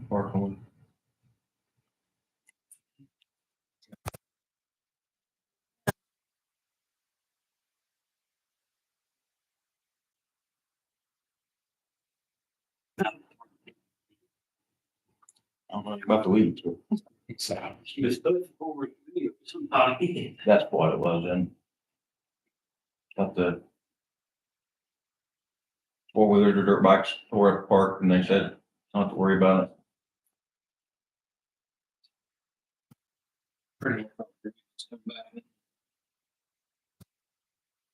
Park on. I don't know about the weeds. She was supposed to over somebody. That's what it was then. Got the four-wheelers or dirt bikes tore at the park and they said not to worry about it.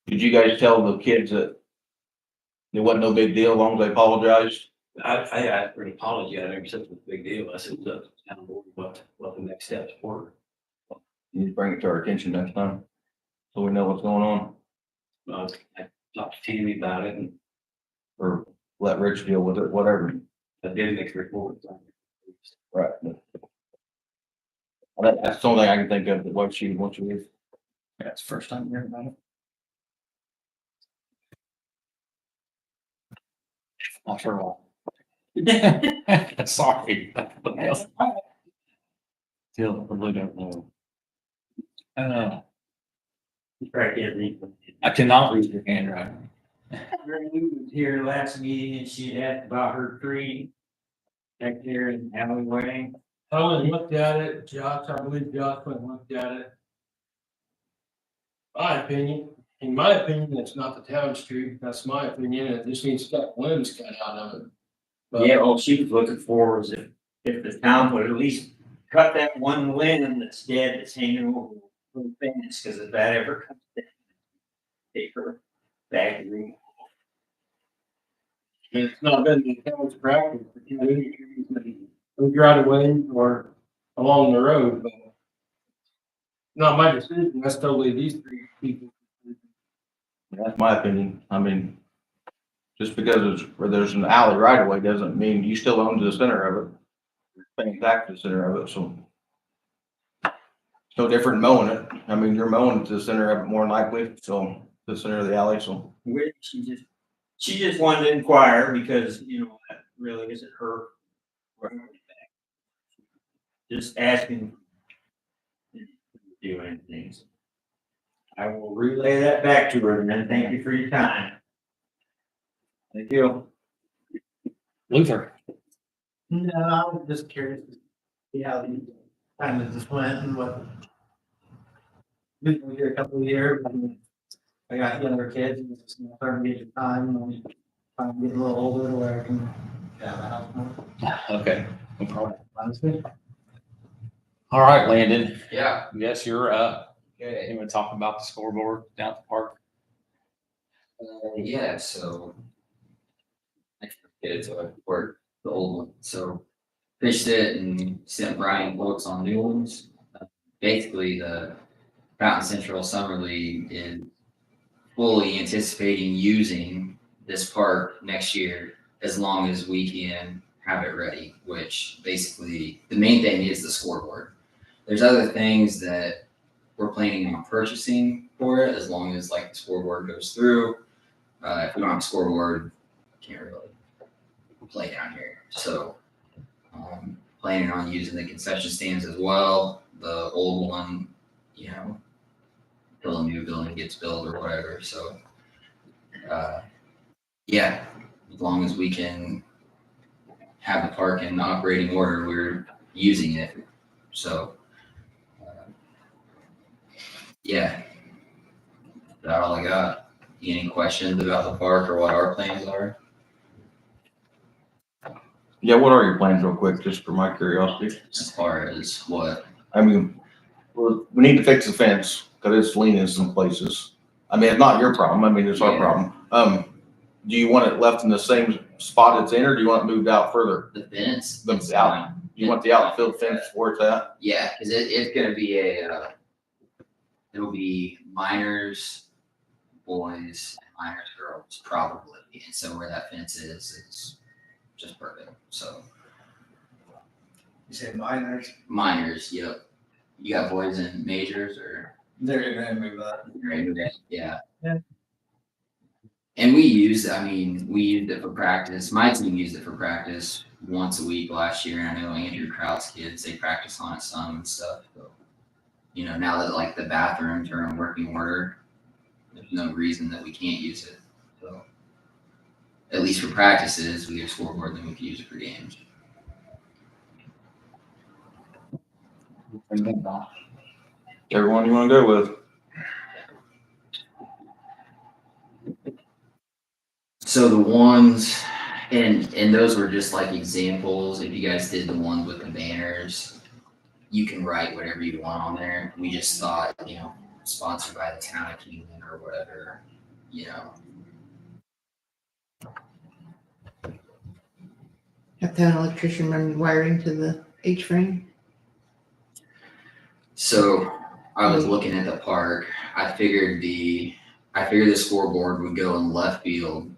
Did you guys tell the kids that it wasn't no big deal as long as they apologized? I asked for an apology. I never said it was a big deal. I said, look, I don't know what the next steps were. You need to bring it to our attention next time, so we know what's going on, I talked to Tammy about it and or let Rich deal with it, whatever. I did make a report. Right. That's the only thing I can think of, what she wants to do. That's the first time hearing about it. Not sure why. Sorry. Still, I really don't know. Right, yeah, read. I cannot read your handwriting. Mary Lou was here last meeting and she asked about her tree back there in the alleyway. I went and looked at it, Josh, I believe Josh went and looked at it. In my opinion, it's not the town street, that's my opinion, it just needs to got limbs cut out of it. But Yeah, all she was looking for was if the town would at least cut that one limb that's dead that's hanging over the fence, cause if that ever comes down, take her back to room. it's not been the town's practice, to cut any trees that goes right away or along the road, but. Not my decision, that's totally these three people. That's my opinion. I mean, just because there's an alley right away doesn't mean you still own the center of it. You're paying tax to the center of it, so. It's no different than mowing it. I mean, you're mowing to the center of it more than likely, so the center of the alley, so. She just wanted to inquire because, you know, that really isn't her. right back. Just asking. Do anything. I will relay that back to her and then thank you for your time. Thank you. Luther. No, I was just curious to see how the kind of just went and what. Been here a couple of years, and I got younger kids, and it's just starting to get time, and I'm getting a little older to where I can have a house more. Okay, no problem. Honestly. All right, Landon. Yeah, Yes, you're up. okay. You want to talk about the scoreboard down at the park? Yeah, so. I forget it, so I worked the old one, so fixed it and sent Brian quotes on new ones. Basically, the Fountain Central Summer League is fully anticipating using this park next year as long as we can have it ready, which basically, the main thing is the scoreboard. There's other things that we're planning on purchasing for it, as long as like the scoreboard goes through. If we don't have a scoreboard, can't really play down here. So, planning on using the concession stands as well. The old one, you know, until a new building gets built or whatever. So, yeah, as long as we can have the park in operating order, we're using it. So, yeah, that's all I got. Any questions about the park or what our plans are? Yeah, what are your plans real quick, just for my curiosity? As far as what? I mean, we need to fix the fence, cause it's leaning in some places. I mean, it's not your problem, I mean, it's our Yeah. problem. Do you want it left in the same spot it's in, or do you want it moved out further? The fence? The It's out- fine. You want the outfield fence where it's at? Yeah, cause it's gonna be it'll be minors, boys, and minors, girls, probably. And so where that fence is, it's just perfect. So You said minors, minors, yep. You got boys and majors or? they're gonna move up. Right, yeah. Yeah. And we used it for practice. My team used it for practice once a week last year. And I know Andrew Kraut's kids, they practice on it some and stuff. So, you know, now that like the bathrooms are in working order, there's no reason that we can't use it. So at least for practices, we get a scoreboard, then we can use it for games. Everyone you wanna go with? So the ones, and those were just like examples. If you guys did the ones with the banners, you can write whatever you want on there. We just thought, you know, sponsored by the town of Kingman or whatever, you know. Have to have an electrician run wiring to the H-frame. So I was looking at the park. I figured the scoreboard would go in left field,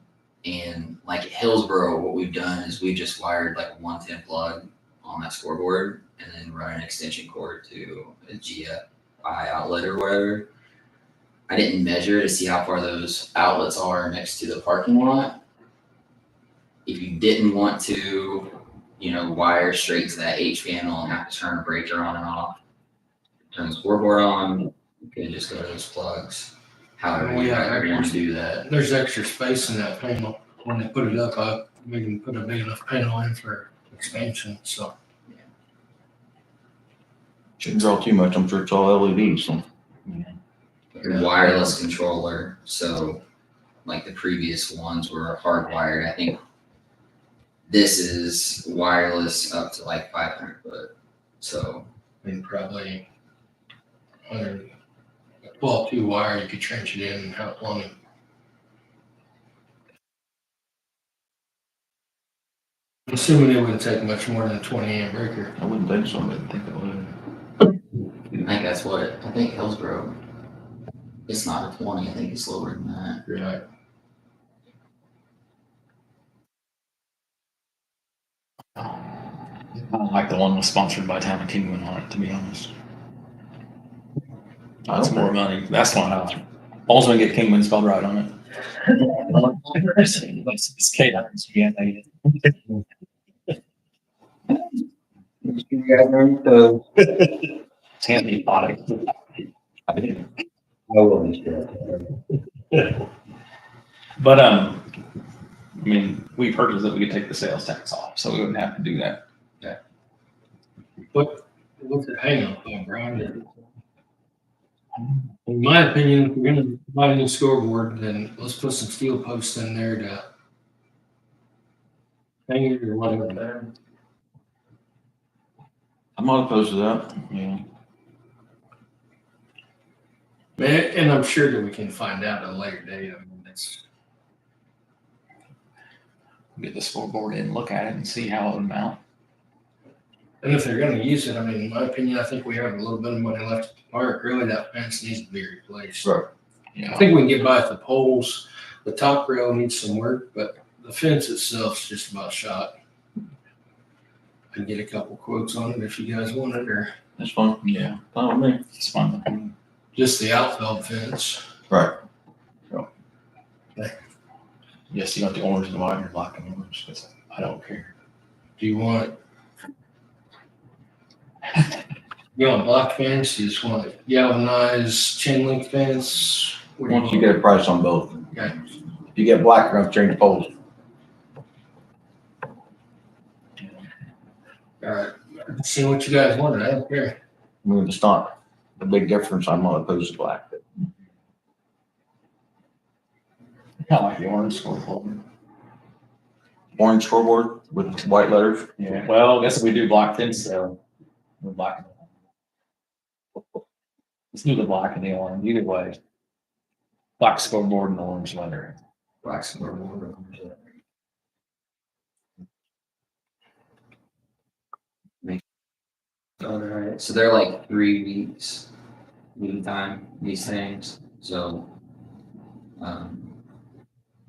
and like at Hillsboro, what we've done is we just wired like a 110 plug on that scoreboard and then run an extension cord to a GFI outlet or whatever. I didn't measure to see how far those outlets are next to the parking lot. If you didn't want to, you know, wire straight to that H panel and have to turn a breaker on and off, turn the scoreboard on, you could just go to those plugs. However you want to do that. There's extra space in that panel. When they put it up, we can put a big enough panel in for expansion, so. Shouldn't draw too much, I'm sure it's all LED, so. Your wireless controller, so like the previous ones were hardwired. I think this is wireless up to like 500 foot. So And probably 12-2 wire, you could trench it in and have it long. I'm assuming it wouldn't take much more than a 20 amp breaker. I wouldn't think so. I think it would. I think that's what I think Hillsboro. It's not a 20. I think it's lower than that. Right. I don't like the one was sponsored by Town of Kingman on it, to be honest. That's more money. That's one I like. Also, we get Kingman spelled right on it. It's K-Dines. Yeah, they it's handy product. But I mean, we've heard that we could take the sales tax off, so we wouldn't have to do that. What's the hang up on, Brian? In my opinion, if we're gonna buy a new scoreboard, then let's put some steel posts in there to hang it or whatever. I'm not opposed to that, yeah. And I'm sure that we can find out at a later date. I mean, it's, Get the scoreboard in, look at it, and see how it would mount. and if they're gonna use it, I mean, in my opinion, I think we have a little bit of money left at the park. Really, that fence needs to be replaced. Right. You I know, think we can get by with the poles. The top rail needs some work, but the fence itself is just about shot. I can get a couple quotes on it if you guys want it, or That's fine. yeah, Fine with me. it's fun. just the outfield fence. Right. Yes, you got the orange, the white, and black and orange. 'Cause I don't care. Do you want you want black fence? You just want galvanized chain link fence? What do Once you want? get a price on both. Okay. If you get black, you're gonna change poles. All right. See what you guys want. I don't care. I mean, it's not a big difference. I'm not opposed to black. I like the orange scoreboard. Orange scoreboard with white letters. Yeah. Well, I guess if we do black fence, though, we're black. Let's do the black and the orange. Either way, black scoreboard and orange letter. Black scoreboard. Alright, so they're like 3 weeks lead time, these things, so.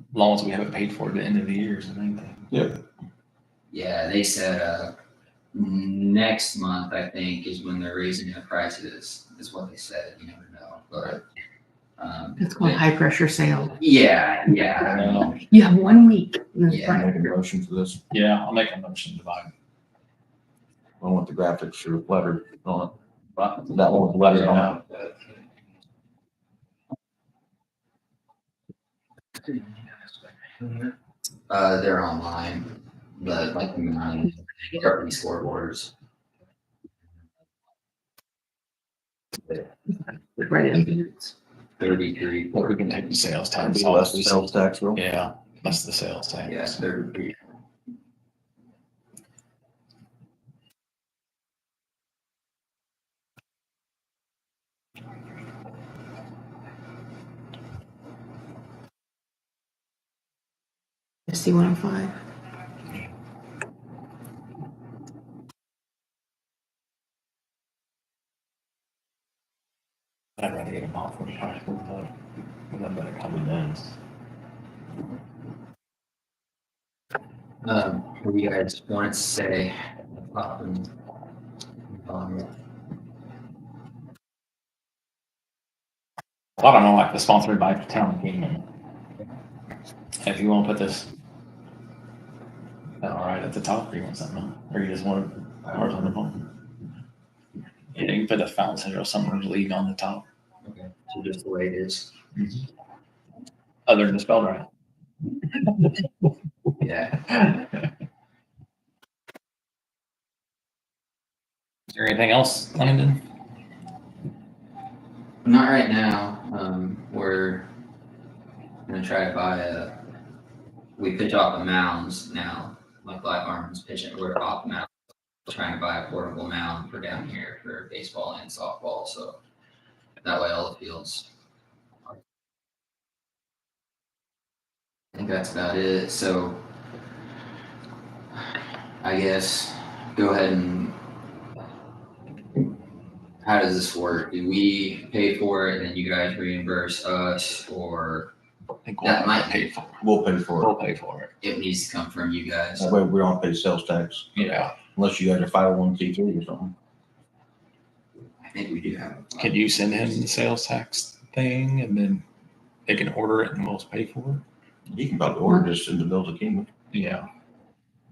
As long as we have it paid for at the end of the year, is the main thing. Yeah, they said, next month, I think, is when they're raising the prices, is what they said, you never know, but It's called high pressure sale. Yeah, yeah. You have 1 week. and it's Yeah. fine. Make a motion for this. Yeah, I'll make a motion to buy. I want the graphics or letter on But it. That one with the letter on it. They're online, but like company scoreboards. Right in minutes. 33. we can take the sales That'd tax be off. less the sales tax rule. Yeah, less the sales tax. Yeah, 33. SC 105. I'd rather get them off when that better come in then. What do you guys want to say? I don't know, like the sponsored by the town Kingman. If you want to put this, all right, at the top, or you want something, or you just want ours on the phone? Yeah, you can put the Fountain Central Summer League on the top, Okay, so just the way it is. other than the spell right. Yeah. Is there anything else, Landon? Not right now. We're gonna try to buy we pitch off the mounds now. Like Black Arms pitching, we're off mound. Trying to buy a portable mound for down here for baseball and softball. So that way all the fields. I think that's about it. So I guess go ahead and how does this work? Do we pay for it and then you guys reimburse us, or I think That we'll might- pay for it. We'll pay for We'll it. pay for it. it needs to come from you guys? That way we don't pay sales tax Yeah. unless you guys are 501(c)(3) or something. I think we do have. Can you send him the sales tax thing and then they can order it and we'll pay for it? You can probably order this in the Bills of Kingman. Yeah.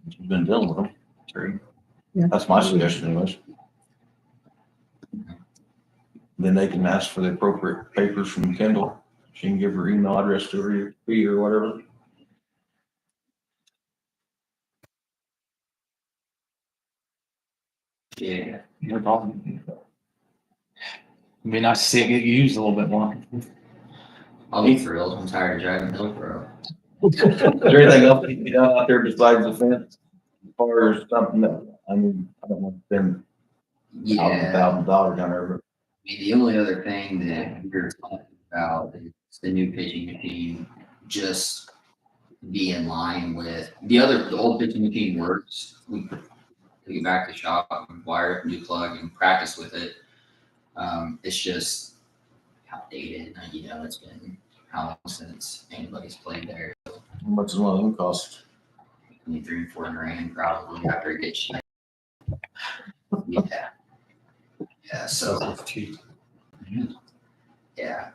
You've been dealing with them. True. That's my suggestion anyways. Then they can ask for the appropriate papers from Kendall. She can give her email address to her, fee or whatever. Yeah. No problem. It'd be nice to see it get used a little bit more. I'll be thrilled. I'm tired of driving Hillsborough. Is there anything else that can be done out there besides the fence? As far as something that, I mean, I don't want to spend Yeah. $1,000 on her. I mean, the only other thing that we were talking about is the new pitching machine just be in line with the old pitching machine works. We take it back to shop and wire it, new plug and practice with it. It's just outdated. You know, it's been how long since anybody's played there. How much does one of them cost? Between $300 and $400 probably after it gets shipped. Yeah. Yeah, so. Yeah,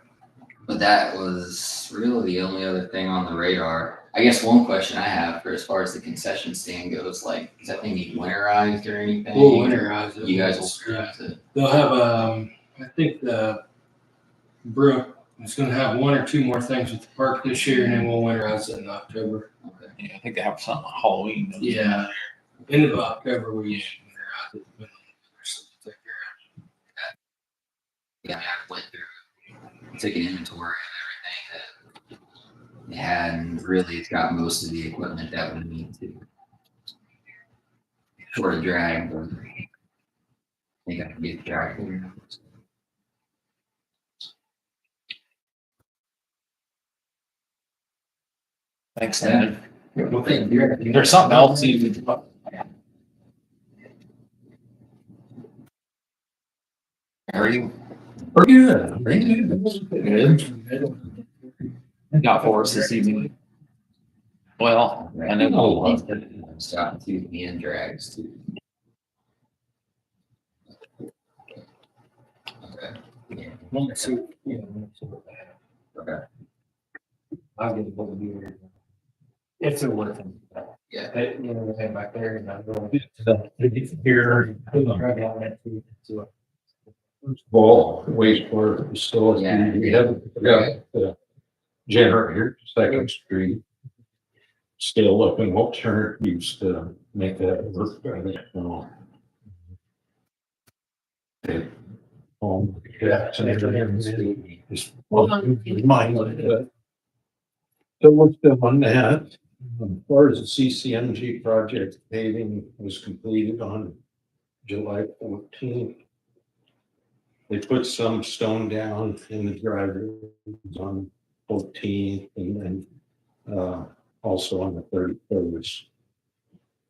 but that was really the only other thing on the radar. I guess one question I have for as far as the concession stand goes, like, does that thing need winterized or anything? We'll winterize it. You guys will scrap it. They'll have, I think the Brook is gonna have 1 or 2 more things with the park this year, and then we'll winterize it in October. Okay. Yeah, I think they have something on Halloween. don't they? Yeah, end of October, we winterize it. Yeah, I went through, took an inventory of everything that it had, and really it's got most of the equipment that we need to. Short of drag, but I think I can get the drag here. Thanks, Landon. Thank you. There's something else you. How are you? Pretty good. Good. Got for us this evening. Well, I know. Stop to me and drags too. Okay. Yeah. Let's see, yeah, let's see what they have. I'll get a hold of you. If they're working. Yeah. They, you know, they have back there and I'm going. Here. Ball wastewater facility, Yeah. we haven't got the generator, Second Street. Still looking alternatives to make that work better. Okay. Yeah. Just remind me. So what's the on that? As far as the CCMG project, paving was completed on July 14th. They put some stone down in the driveway on 14th and then also on the 31st.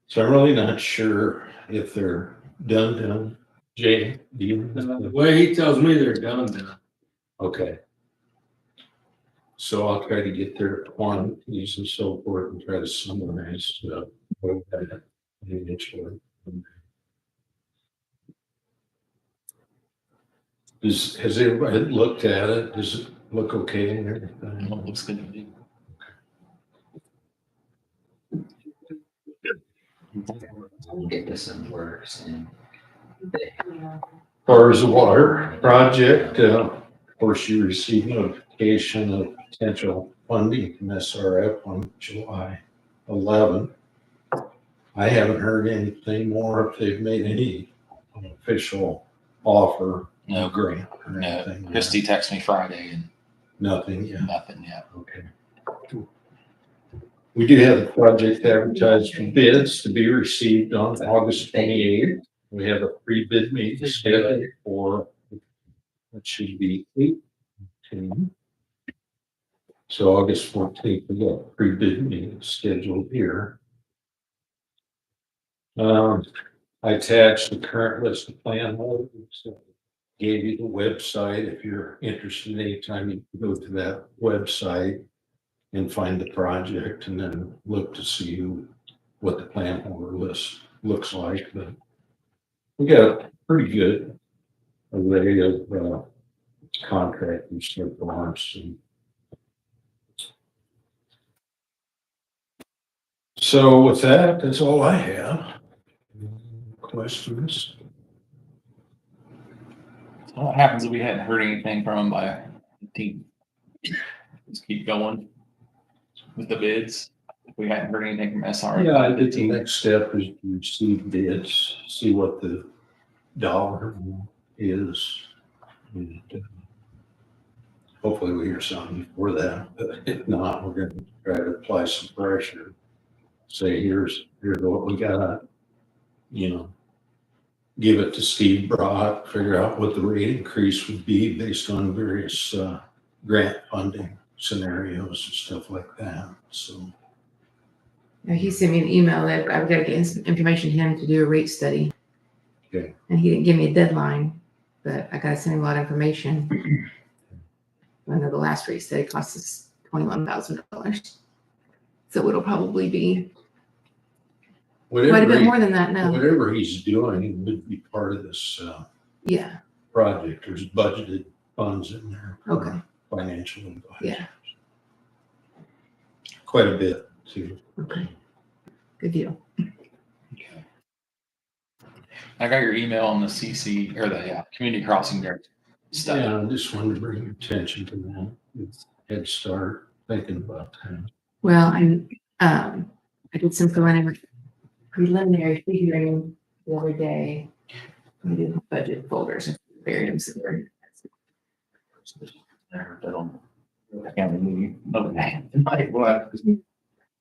So I'm really not sure if they're done. Jay, do you? The way he tells me they're done now. Okay. So I'll try to get their quantities and so forth and try to summarize what that initially. Has everybody looked at it? Does it look okay and everything? It looks good to me. We'll get this in works and As far as the water project, of course, you received notification of potential funding from SRF on July 11th. I haven't heard anything more if they've made any official offer. No, grant or No, anything. Christie texted me Friday and Nothing, yeah. nothing yet. Okay. We do have the project advertised for bids to be received on August 28th. We have a pre-bid meeting scheduled for, it should be 18. So August 14th, we got a pre-bid meeting scheduled here. I attached the current list of plan holders. Gave you the website. If you're interested, anytime you can go to that website and find the project and then look to see what the plan holder list looks like. But we got a pretty good array of contractors for farms. So with that, that's all I have. Questions? So what happens if we hadn't heard anything from them by 15th? Just keep going with the bids. If we hadn't heard anything from SR. Yeah, I think the next step is to receive bids, see what the dollar is. And, hopefully we hear something before that, but if not, we're gonna try to apply some pressure. Say, here's what we got, give it to Steve Brock, figure out what the rate increase would be based on various grant funding scenarios and stuff like that, so. Yeah, he sent me an email that I've got to get some information to him to do a rate study. Okay. And he didn't give me a deadline, but I got to send him a lot of information. I know the last rate study cost us $21,000. So it'll probably be quite a bit more than that now. Whatever he's doing would be part of this Yeah, project. There's budgeted funds in there. for okay, Financial advice. yeah, Quite a bit too. okay. Good deal. Okay. I got your email on the CC or the community crossing there stuff. Yeah, I just wanted to bring your attention to that. It's Head Start, thinking about that. Well, I did some preliminary figuring the other day. I did budget folders and buried them somewhere. I can't believe. Okay.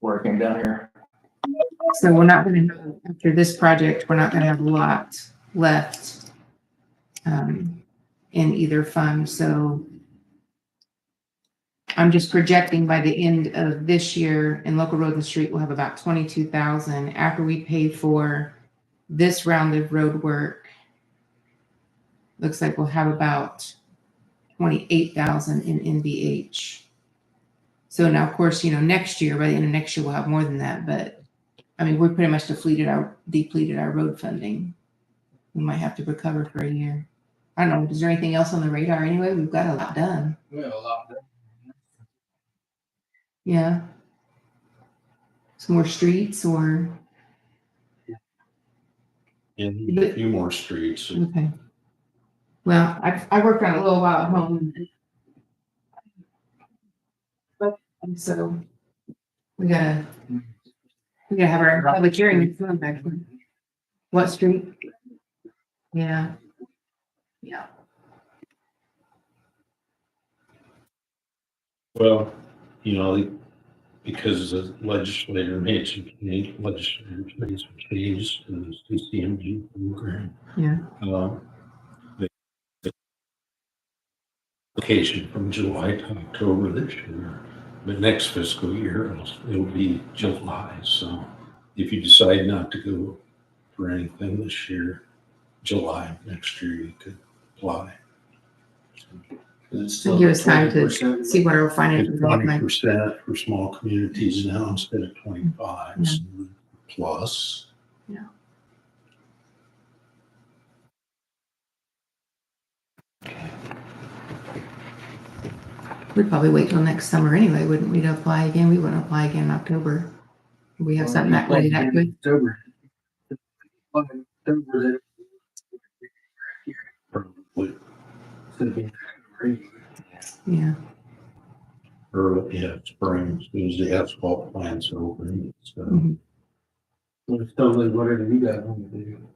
Working down here. So we're not gonna know, after this project, we're not gonna have a lot left in either fund, so I'm just projecting by the end of this year in local road and street, we'll have about 22,000 after we pay for this round of road work. Looks like we'll have about 28,000 in NVH. So now, of course, next year, by the end of next year, we'll have more than that, but I mean, we're pretty much depleted our road funding. We might have to recover for a year. I don't know, is there anything else on the radar anyway? We've got a lot done. We have a lot. Yeah. Some more streets or, And a few more streets. okay. Well, I worked on it a little while at home. And so we gotta have our public hearing next month, actually. What street? Yeah. Yeah. Well, you know, because the legislature made some changes in the CCMG program. Yeah. The application from July to October this year, but next fiscal year, it'll be July. So if you decide not to go for anything this year, July of next year, you could apply. So give us time to see what our finances It's look like. 20% for small communities now instead of 25 Yeah. plus. Yeah. We'd probably wait till next summer anyway, wouldn't we, to apply again? We wouldn't apply again in October. We have something that way that good. October. Probably. Yeah. Early, yeah, spring, as soon as the asphalt plants are open. So Mhm. It's totally whatever you guys want to do.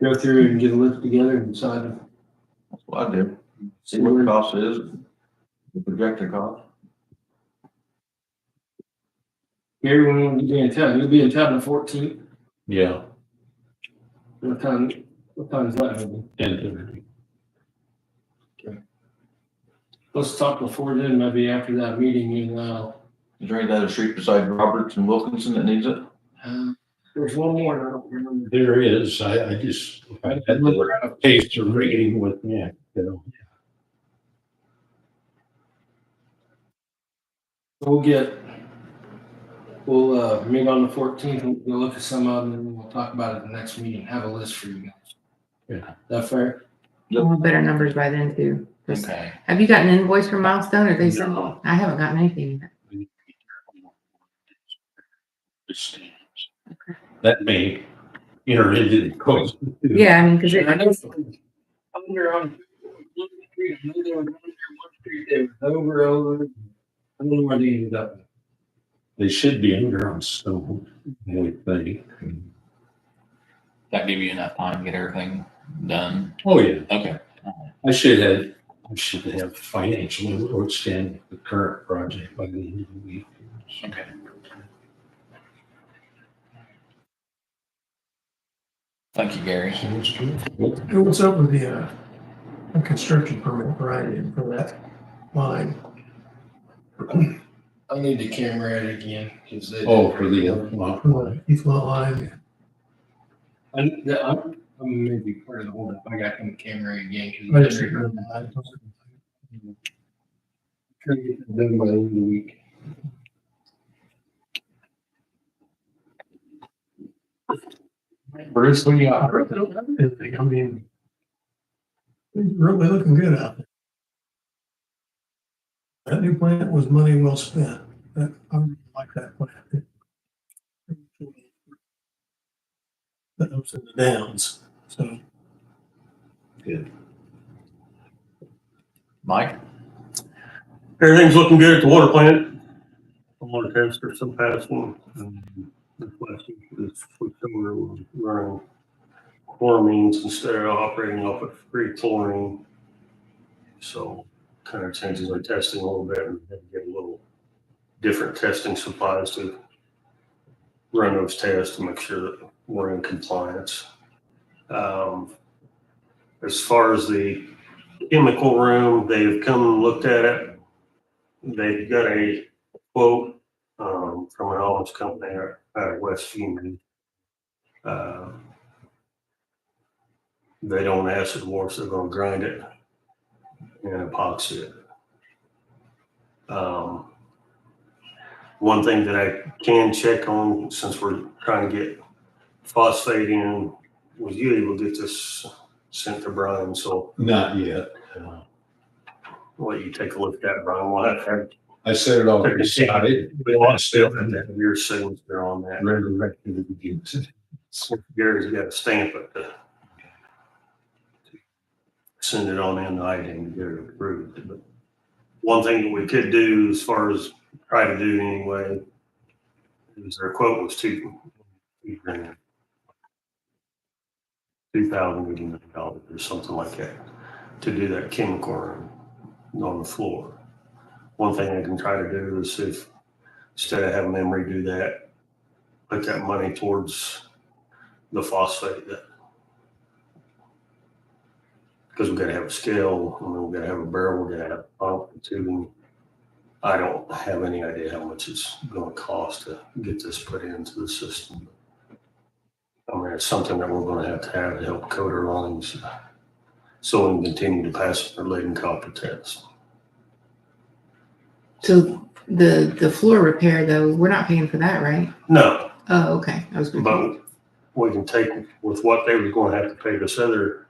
Go through and get a list together and decide. That's what I do. See what the cost is, the projected cost. Gary, when will you be in town? You'll be in town the 14th. yeah, What time is that? Gonna be? 10:30. Let's talk before then, maybe after that meeting, Is there any other street besides Roberts and Wilkinson that needs it? there's one more, and I don't remember. There is, I just, I had the taste of reading with me, you know. We'll meet on the 14th, and we'll look at some of them, and then we'll talk about it at the next meeting, have a list for you guys. Yeah. That fair? We'll have better numbers by then too. Okay. Have you gotten an invoice from Milestone or they sent? I haven't gotten anything yet. That may enter into the cost. Yeah, I mean, cause it, I know under on one street, I know they were under one street, they were over. I don't know where they ended up. They should be under on stone, I would think. That give you enough time to get everything done. Oh, yeah. Okay. I should have financially outstanding the current project by the end of the week. Okay. Thank you, Gary. Sounds good. Hey, what's up with the construction permit Brian for that line? I need the camera at it again, cause they. Oh, for the, For the East Lot line? I'm maybe part of the holdup. I got him camera again. I just didn't know that. Trying to get it done by the end of the week. Bruce, what do you got? I really don't have anything. I mean, it's really looking good out there. That new plant was money well spent. I really like that plant. The ups and the downs, so. good. Mike? Everything's looking good at the water plant. I'm on a test for some past one. This last week, this switched over, we're running chloramines instead of operating off of free chlorine. So kind of changes our testing a little bit and get a little different testing supplies to run those tests to make sure that we're in compliance. As far as the chemical room, they've come and looked at it. They've got a quote from an Owens company out of West Fume. They don't acid wash, they're gonna grind it and epoxy it. One thing that I can check on, since we're trying to get phosphate in, was you able to get this sent to Brian? So Not yet. I'll let you take a look at that, Brian. We'll have to have. I said it all decided. We want to still have to have your signature on that. Resurrected. So Gary's got to stamp it to send it on in writing to get it approved. But one thing that we could do as far as try to do anyway, is their quote was $2,000 or something like that to do that chemical on the floor. One thing I can try to do is if, instead of having them redo that, put that money towards the phosphate that, because we gotta have a scale, I mean, we gotta have a barrel, we gotta have a pump and tubing. I don't have any idea how much it's gonna cost to get this put into the system. I mean, it's something that we're gonna have to help coat our lines so we can continue to pass our lead and copper test. So the floor repair though, we're not paying for that, right? No, Oh, okay. I was confused. but we can take with what they were gonna have to pay this other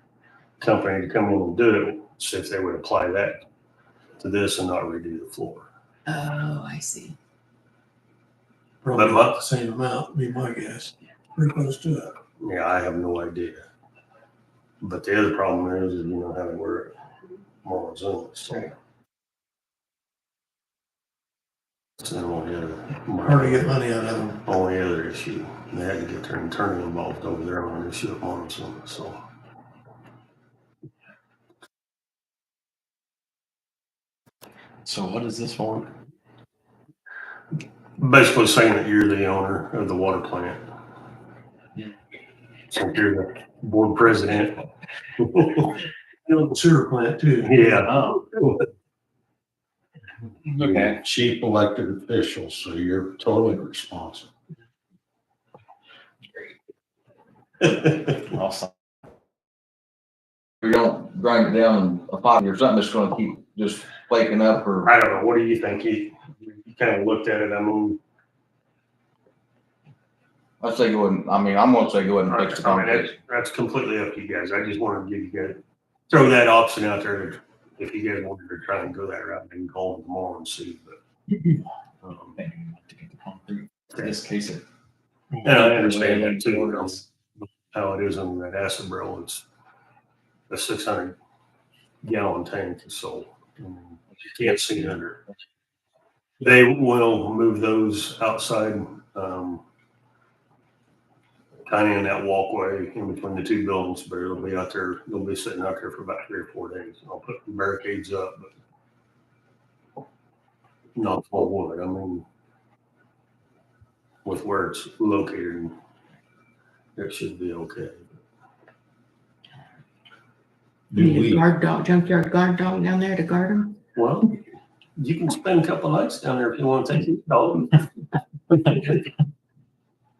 company to come in and do it, see if they would apply that to this and not redo the floor. Oh, I see. Probably But about the same amount, be my guess. Pretty close to it. Yeah, I have no idea. But the other problem is you know how they work more Zoom. So it's the only Hard to other, get money out of them. only other issue. They had to get their attorney involved over there on an issue at Monson, so. So what is this for? Basically saying that you're the owner of the water plant. So you're the board president. You know, the sewer plant too. Yeah. Oh, okay. Chief elected official, so you're totally responsible. Awesome. If we don't grind it down a pot or something, it's gonna keep just flaking up or. I don't know, what do you think? You kind of looked at it, I mean. I'd say go ahead, I'm gonna say go ahead and fix the I mean, concrete. that's completely up to you guys. I just wanted to give you guys, throw that option out there. If you guys wanted to try and go that route, then call them tomorrow and see, but. Maybe not to get the concrete. In this case, it. And I understand that too, you know, how it is in that acid barrel, it's a 600 gallon tank, so you can't see under. They will move those outside, kind of in that walkway in between the two buildings, but it'll be out there, they'll be sitting out there for about 3 or 4 days. I'll put barricades up, but not full wood. I mean, with where it's located, it should be okay. Do Need a we, guard dog, junkyard guard dog down there to guard them? Well, you can spend a couple nights down there if you want to take your dog.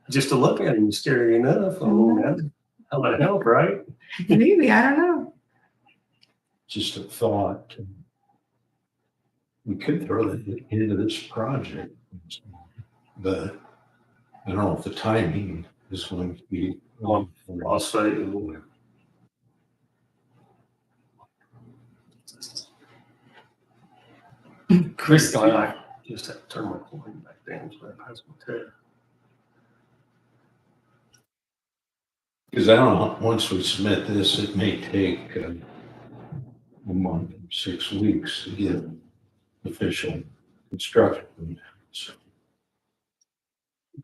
Just to look at him is scary enough. I mean, how about help, right? Maybe, I don't know. just a thought, we could throw that into this project, but I don't know if the timing is going to be. I'll say, Chris, I just have to turn my coin back down so I pass my test. Because I don't know, once we submit this, it may take a month, 6 weeks to get official construction. So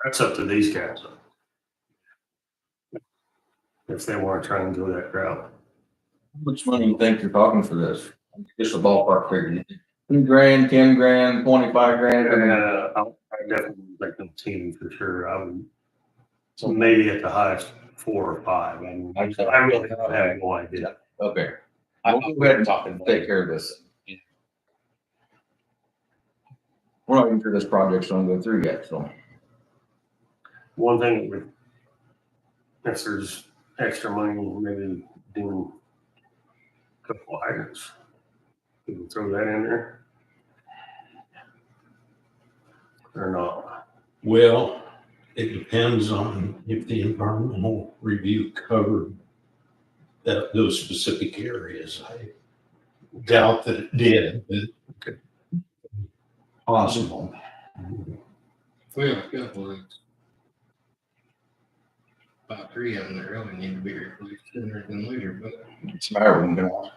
That's up to these guys. If they want to try and go that route. How much money you think you're talking for this? Just a ballpark figure. $2,000, $10,000, 25 grand. I definitely think them team for sure. I would, so maybe at the highest 4 or 5. I mean, I really have no idea. Okay, I'm we'll go ahead and take care of this. We're not even sure this project's gonna go through yet, so. One thing that if there's extra money, maybe doing a couple items. We can throw that in there. Or not. well, it depends on if the environmental review covered those specific areas. doubt that it did, but possible. We have a couple of. About 3 of them that really need to be replaced sooner than later, but It's matter when going,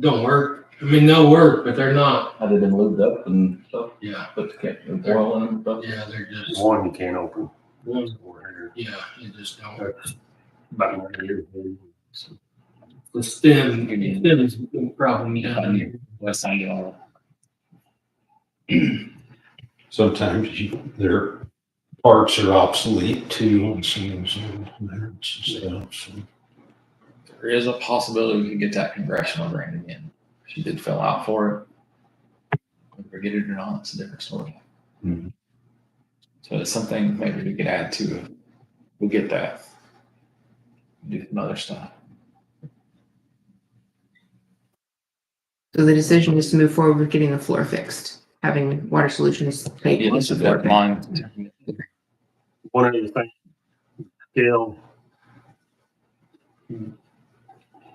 don't work. I mean, they'll work, but they're not, had they been lubed up and stuff, yeah, put the oil in them and stuff. yeah, they're just, One you can't open. yeah, you just don't. That's about 9 years old. So, The stem is the problem. West side of all. Sometimes their parts are obsolete too on some of those and stuff. So. There is a possibility we could get that congressional grant again. She did fill out for it. Whether we get it or not, it's a different story. Mhm. So it's something maybe we could add to it. We'll get that. Do some other stuff. So the decision is to move forward with getting the floor fixed, having Water Solutions pay Yeah, for this the is floor. that mine. one of the things, Gail,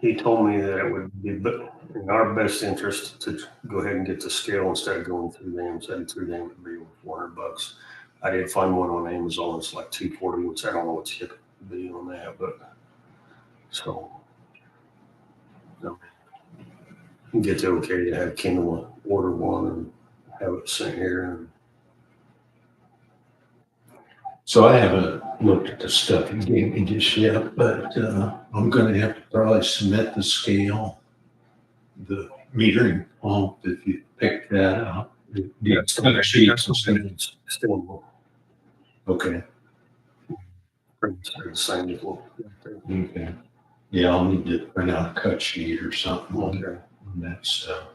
he told me that it would be in our best interest to go ahead and get the scale instead of going through them. Said through them would be $400. I did find one on Amazon. It's like $240, which I don't know what's hit be on that, but so get the okay to have Kendall order one and have it sent here. And So I haven't looked at the stuff you gave me just yet, but I'm gonna have to probably submit the scale, the metering pump, if you pick that up. Yeah, it's kind of sheets and stuff. still Okay, the same as what. okay. Yeah, I'll need to print out a cut sheet or something on Okay. that stuff.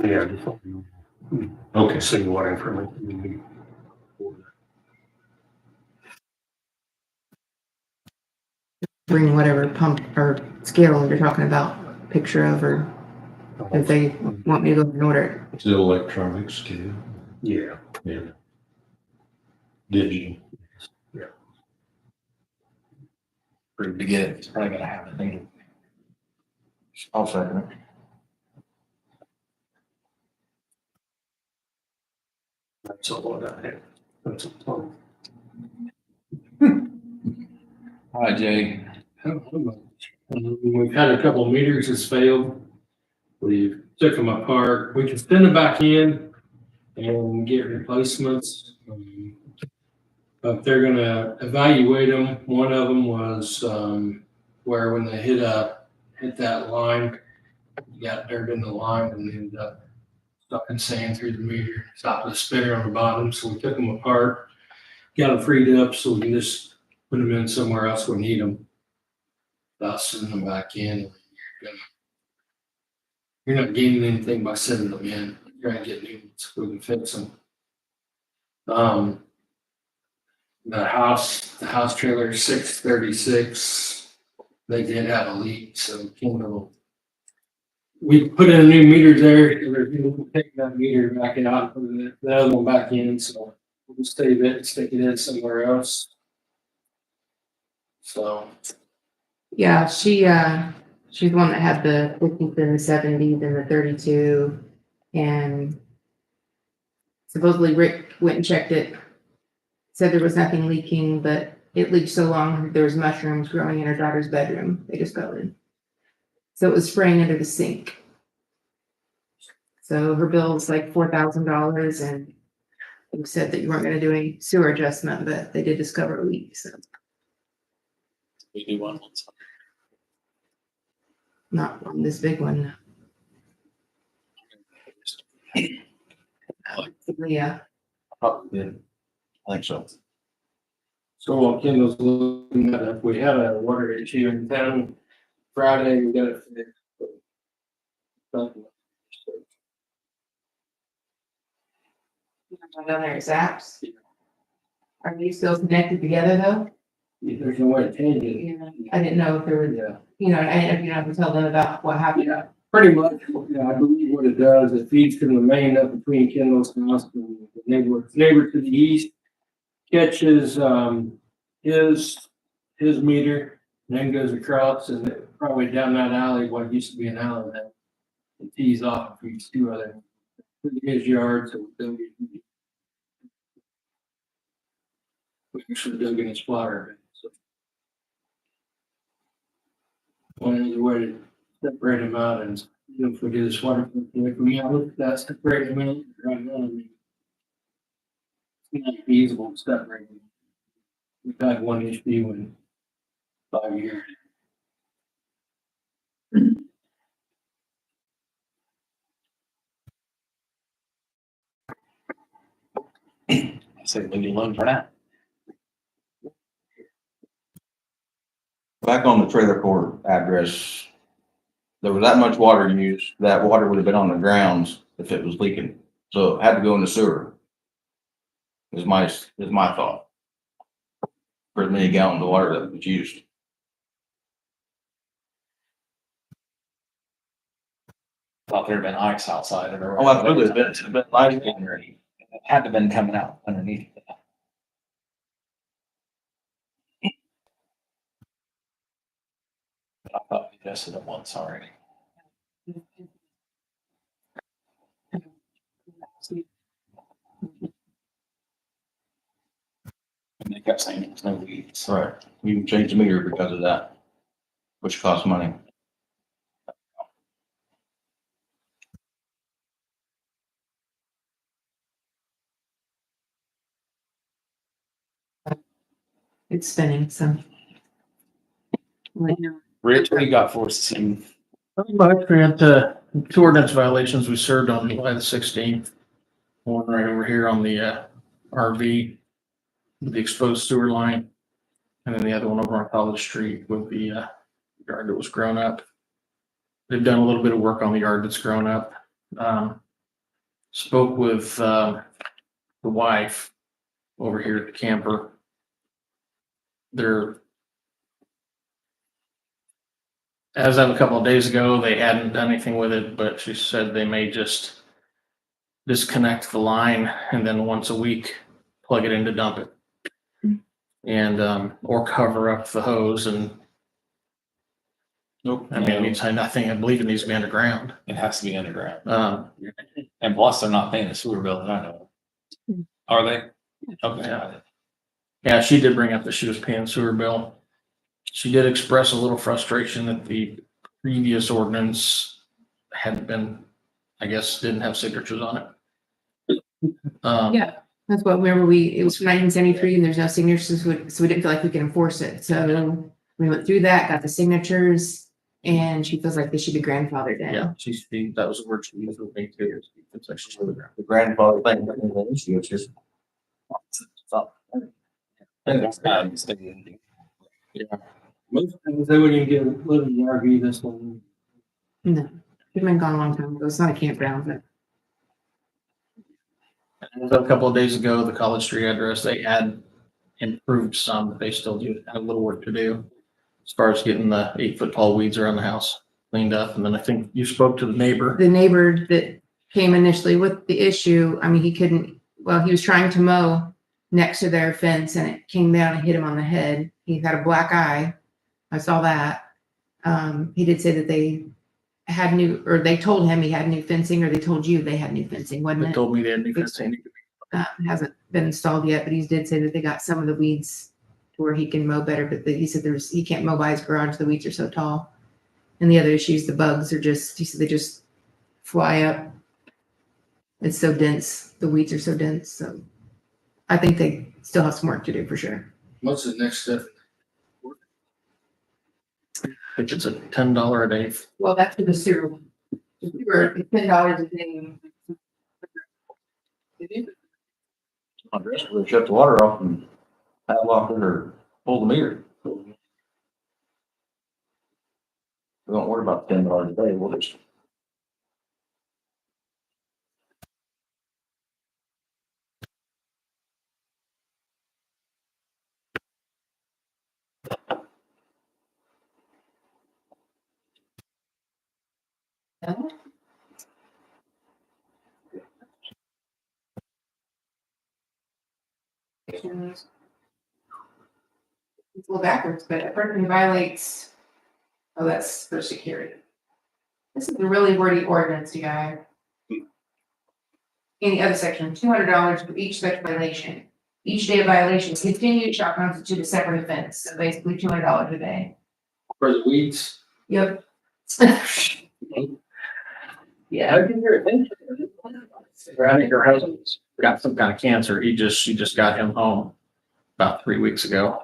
Yeah, just Okay. see what information you need. Bring whatever pump or scale you're talking about, picture of, or if they want me to go and order it. It's the electronic scale. Yeah. Yeah. Digital. Proof to get it. It's probably gonna have it. I'll second it. That's all I have. That's all. All right, Jay. We've had a couple meters that's failed. We've took them apart. We can send them back in and get replacements. But they're gonna evaluate them. One of them was, where when they hit that line, got dirt in the line and ended up sucking sand through the meter, stopped the spinner on the bottom. So we took them apart, got them freed up so we can just put them in somewhere else we need them. Without sending them back in. You're not gaining anything by sending them in. You're trying to get new ones, we can fix them. The house trailer 636, they did have a leak, so Kendall. We put in a new meter there, and they're going to take that meter back out, and put the other one back in, so we'll save it and stick it in somewhere else. So. Yeah, she's the one that had the 50s and the 70s and the 32, and supposedly Rick went and checked it, said there was nothing leaking, but it leaked so long there was mushrooms growing in her daughter's bedroom. They discovered, so it was spraying under the sink. So her bill was like $4,000, and you said that you weren't going to do any sewer adjustment, but they did discover a leak. So We do one once. not on this big one. Yeah. Yeah, I think so. So while Kendall's looking at it, we had a water issue in town Friday, we got it fixed. Down there at Zaps. Are these still connected together though? There's no way to change it. Yeah. I didn't know if there was, Yeah, you know, I didn't know if you have to tell them about what happened. yeah, pretty much, yeah, I believe what it does, it feeds to the main up between Kendall's house and the neighbor to the east. catches, his meter, and then goes across and probably down that alley, what used to be an alley then. It tees off for these two other, his yards and then we should go get his plotter. So one is a way to separate them out, and if we do this water, if we have that separate them out, right now, I mean, it's not feasible to separate them. We've had one issue in 5 years. I say leave it alone for now. Back on the trailer court address, there was that much water used, that water would have been on the grounds if it was leaking. So it had to go in the sewer. Is my thought. For as many gallons of water that was used. Thought there'd been ice outside or. Oh, absolutely, it's been light already. It had to have been coming out underneath that. But I thought we tested it once already. And they kept saying there's no leaks. Right. You can change the meter because of that, which costs money. It's spinning, so. Rich, what do you got for us this evening? Much, we had two ordinance violations we served on July the 16th. One right over here on the RV with the exposed sewer line. And then the other one over on College Street with the yard that was grown up. They've done a little bit of work on the yard that's grown up. Spoke with the wife over here at the camper. They're, as of a couple of days ago, they hadn't done anything with it, but she said they may just disconnect the line and then once a week plug it in to dump it. And or cover up the hose and Nope. I mean, it means nothing. I believe it needs to be underground. It has to be underground. And plus they're not paying the sewer bill that I know of. Are they? Okay. yeah, she did bring up that she was paying sewer bill. She did express a little frustration that the previous ordinance hadn't been, I guess, didn't have signatures on it. Yeah, that's what, remember it was from 1973 and there's no signatures, so we didn't feel like we could enforce it. So we went through that, got the signatures, and she feels like they should be grandfathered in. Yeah, that was the word she used with me too. It's actually The grandfather thing, the issue, it's just. yeah, most times they wouldn't even live in the RV this one. No, it's been gone a long time ago. It's not a campground, but A couple of days ago, the College Street address, they had improved some, but they still do have a little work to do. As far as getting the 8-foot tall weeds around the house cleaned up. And then I think you spoke to the neighbor. the neighbor that came initially with the issue, I mean, he was trying to mow next to their fence and it came down and hit him on the head. He had a black eye. I saw that. He did say that they had they told him he had new fencing, or they told you they had new fencing, wasn't They it? told me they had new fencing. Hasn't been installed yet, but he did say that they got some of the weeds to where he can mow better, but he said he can't mow by his garage, the weeds are so tall. And the other issues, the bugs are he said they just fly up. It's so dense, the weeds are so dense, so I think they still have some work to do for sure. What's the next step? I think it's a $10 a day. Well, that's for the sewer one. The sewer, it's $10 a day. We'll shut the water off and padlock it or pull the meter. We don't worry about $10 a day, we'll just. it's a little backwards, but a person who violates, oh, that's for security. This is a really wordy ordinance, you guys. In the other section, $200 for each such violation. Each day of violation continued shall constitute a separate offense, so basically $200 a day. For the weeds. Yep. Yeah. I think her husband's got some kind of cancer. She just got him home about 3 weeks ago.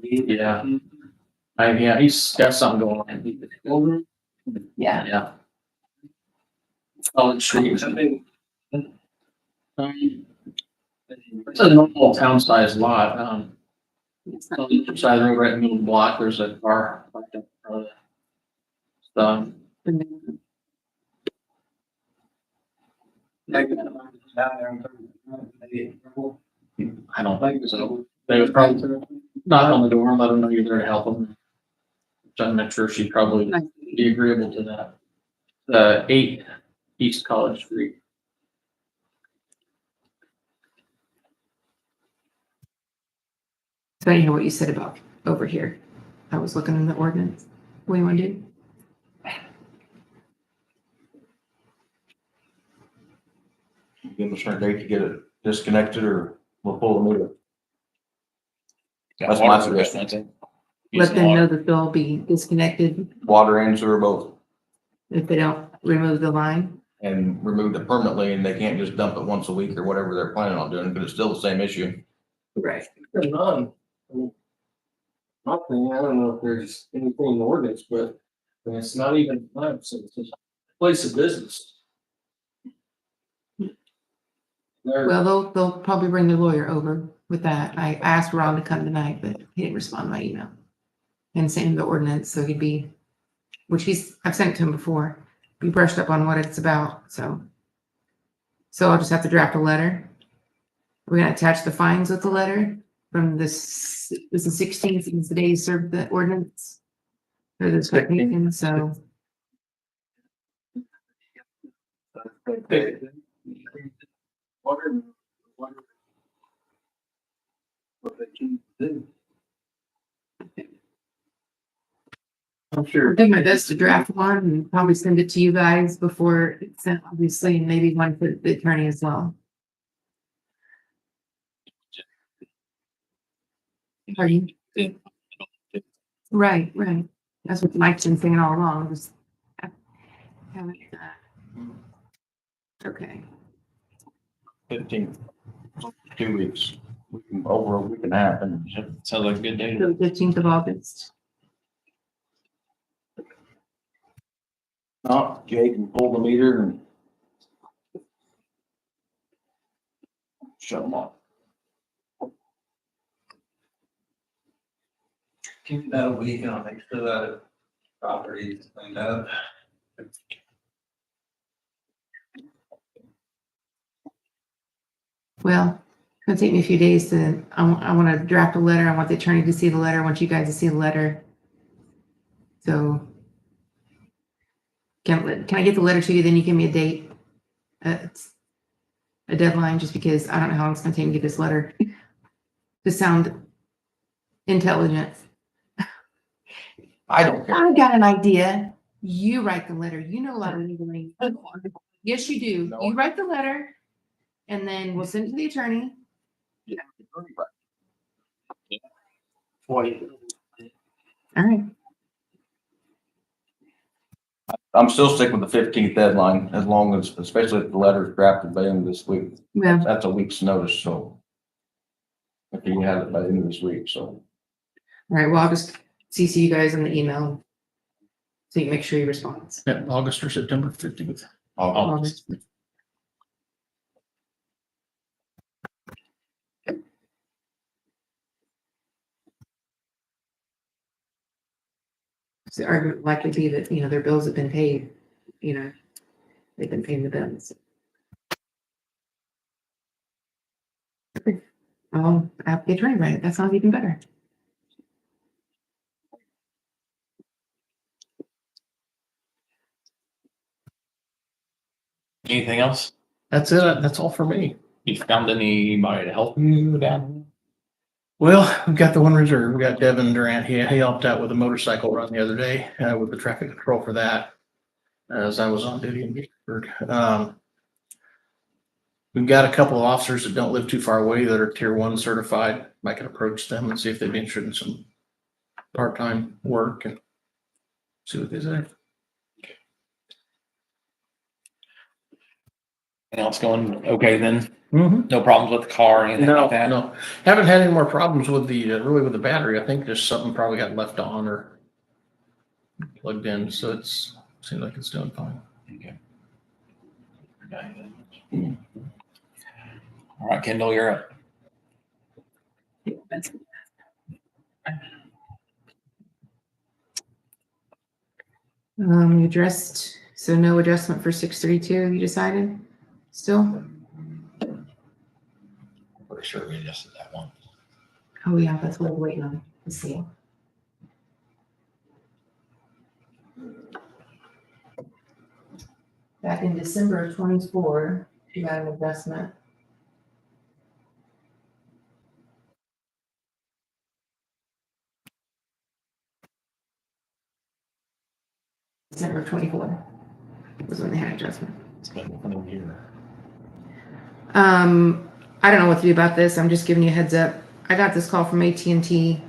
Yeah. Yeah, he's got something going on. Yeah. Yeah. College Street. It's a normal town sized lot. On the other side of the road, right in the middle of the block, there's a car parked up in front of it. So, I don't think so. They would probably knock on the door and let them know you're there to help them. So I'm not sure she'd probably be agreeable to that. 8 East College Street. So I hear what you said about over here. I was looking in the ordinance. What do you want to do? Give them a certain date to get it disconnected or we'll pull the meter. That's my suggestion. Let them know that they'll be disconnected Water and sewer both, if they don't remove the line. and remove it permanently, and they can't just dump it once a week or whatever they're planning on doing, because it's still the same issue. Right. None. Nothing, I don't know if there's anything in the ordinance, but it's not even, it's a place of business. There, Well, they'll probably bring their lawyer over with that. I asked Ron to come tonight, but he didn't respond to my email. And same the ordinance, so he'd be, I've sent it to him before, be brushed up on what it's about, so. So I'll just have to draft a letter. We're gonna attach the fines with the letter from this is 16th, since the day you served the ordinance. For this citation, so. I'm sure. I'll do my best to draft one and probably send it to you guys before it's sent, obviously, and maybe one for the attorney as well. Pardon? Right. That's what Mike's been saying all along, just. Okay, 15, 2 weeks, over a week and a half, and Sounds like a good day. so the 15th of August. not, Jay can pull the meter and shut them off. Give that a week and I'll make sure that property is cleaned up. Well, it's gonna take me a few days to, I want to draft a letter. I want the attorney to see the letter. I want you guys to see the letter. So. Can I get the letter to you, then you give me a date? It's a deadline, just because I don't know how long it's gonna take me to get this letter to sound intelligent. I don't care. I got an idea. You write the letter. You know a lot of legal language. Yes, you do. No. You write the letter and then we'll send it to the attorney. All right. I'm still sticking with the 15th deadline, as long as, especially if the letter is drafted by the end of this week. Well, That's a week's notice, so. If you have it by the end of this week, so. all right. Well, I'll just CC you guys in the email. So you make sure you respond. Yeah, August or September 15th. August. So the argument would likely be that, their bills have been paid, they've been paying the bills. I'll have the attorney write it. That sounds even better. Anything else? That's it. That's all for me. You found anybody to help you down? Well, we've got the one reserve. We got Devin Durant. He helped out with a motorcycle run the other day, with the traffic control for that. As I was on duty in Vicksburg. We've got a couple of officers that don't live too far away that are tier 1 certified. I can approach them and see if they'd be interested in some part-time work and see what they say. Anything else going okay then? Mm-hmm. No problems with the car or anything No, like that? no, haven't had any more problems with the, really with the battery. I think just something probably got left on or plugged in, so it's, seems like it's doing fine. Okay. All right, Kendall, you're up. You addressed, so no adjustment for 632, you decided still? Pretty sure we adjusted that one. Oh yeah, that's what we're waiting on. Let's see. Back in December of 24, you got an adjustment. December of 24 was when they had adjustment. It's been one year. I don't know what to do about this. I'm just giving you a heads up. I got this call from AT&T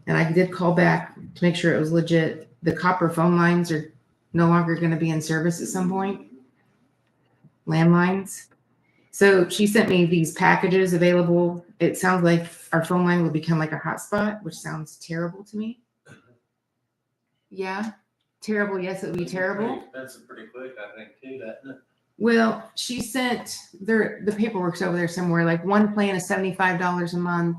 and I did call back to make sure it was legit. The copper phone lines are no longer going to be in service at some point. Landlines. So she sent me these packages available. It sounds like our phone line will become like a hotspot, which sounds terrible to me. Yeah. Terrible. Yes, it would be terrible. Expensive pretty quick, I think, too, that. Well, she sent the paperwork's over there somewhere. Like one plan is $75 a month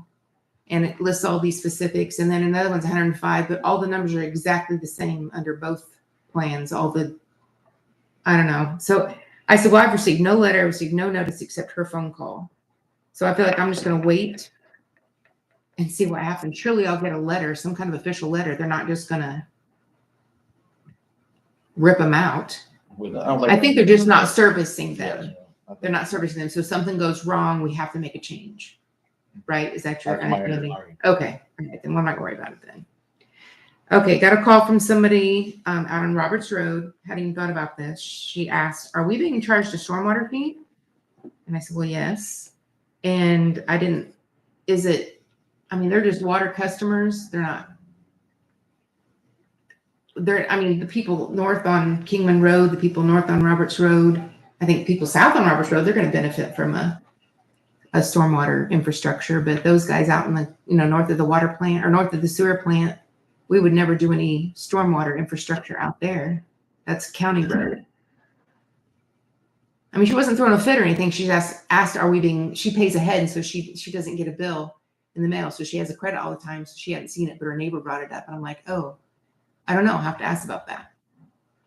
and it lists all these specifics. And then another one's 105, but all the numbers are exactly the same under both plans. I don't know. So I said, well, I've received no letter, I've received no notice except her phone call. So I feel like I'm just going to wait and see what happens. Surely I'll get a letter, some kind of official letter. They're not just going to rip them out. I think they're just not servicing them. They're not servicing them. So if something goes wrong, we have to make a change. Right? Is that your That's my understanding? understanding. Okay. All right, then we're not worried about it then. Okay, got a call from somebody out on Roberts Road. Hadn't even thought about this. She asked, are we being charged a stormwater fee? And I said, well, yes. And I didn't, they're just water customers. They're not. The people north on Kingman Road, the people north on Roberts Road, I think people south on Roberts Road, they're going to benefit from a stormwater infrastructure. But those guys out in the, north of the water plant or north of the sewer plant, we would never do any stormwater infrastructure out there. That's county road. She wasn't throwing a fit or anything. She just asked, she pays ahead. And so she doesn't get a bill in the mail. So she has a credit all the time. So she hadn't seen it, but her neighbor brought it up. And I'm like, oh, I don't know. I'll have to ask about that.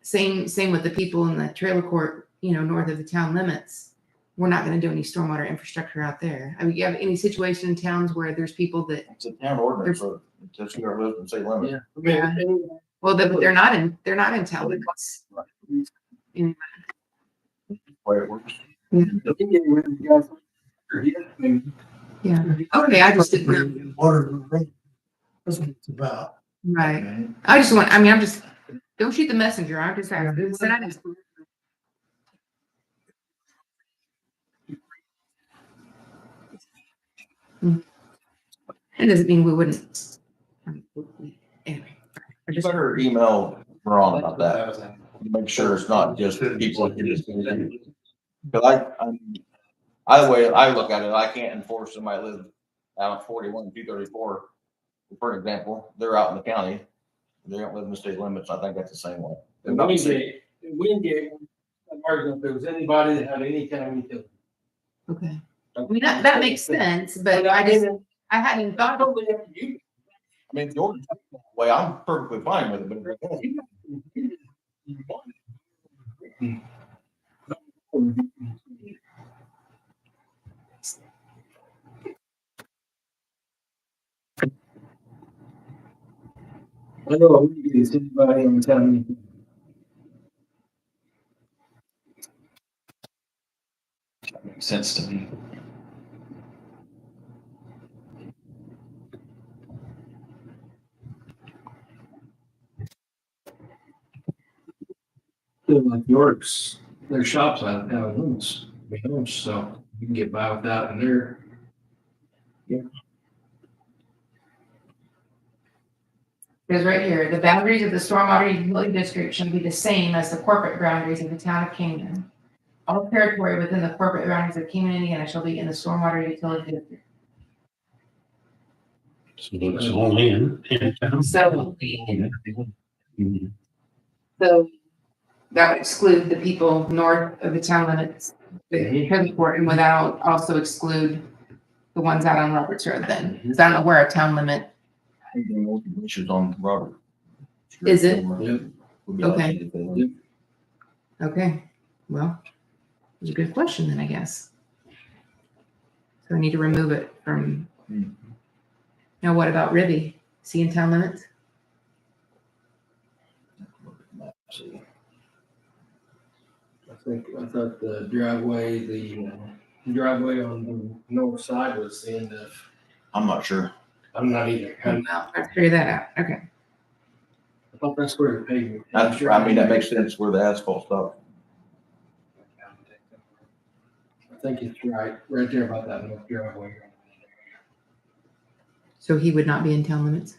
Same with the people in the trailer court, north of the town limits. We're not going to do any stormwater infrastructure out there. You have any situation in towns where there's people that. It's a town ordinance, so it's who are living in city limits. Yeah. Well, but they're not in town limits. Way it works. Yeah. Okay, I just didn't know. That's what it's about. Right. I just don't shoot the messenger. I'm just asking. It doesn't mean we wouldn't. Anyway. You better email Ron about that. Make sure it's not just people who just. Because either way I look at it, I can't enforce somebody that lives out on 41, 234. For example, they're out in the county. They don't live in the state limits. I think that's the same way. Wingate, if there was anybody that had any kind of utility. Okay. That makes sense, but I hadn't even thought of it. The ordinance way, I'm perfectly fine with it, but. I know Wingate is anybody in town. That makes sense to me. Feel like York's, their shops out of town limits, so you can get by without in there. Because right here, the boundaries of the stormwater utility district shall be the same as the corporate boundaries of the town of Kingman. All territory within the corporate boundaries of Kingman, Indiana shall be in the stormwater utility district. So it's only in town. So that would exclude the people north of the town limits, the transport, and without also exclude the ones out on Roberts Road then. 'Cause I don't know where a town limit, Issues on Robert. Is it? Yep. Okay. Okay, well, it's a good question then, I guess. So we need to remove it from. Now, what about Ribby? Is he in town limits? I thought the driveway on the north side was the end of, I'm not sure. I'm not either. I Well, let's figure that out. Okay. thought that's where the pavement. That's, I mean, that makes sense where the asphalt stuff. I think it's right there about that north driveway. So he would not be in town limits?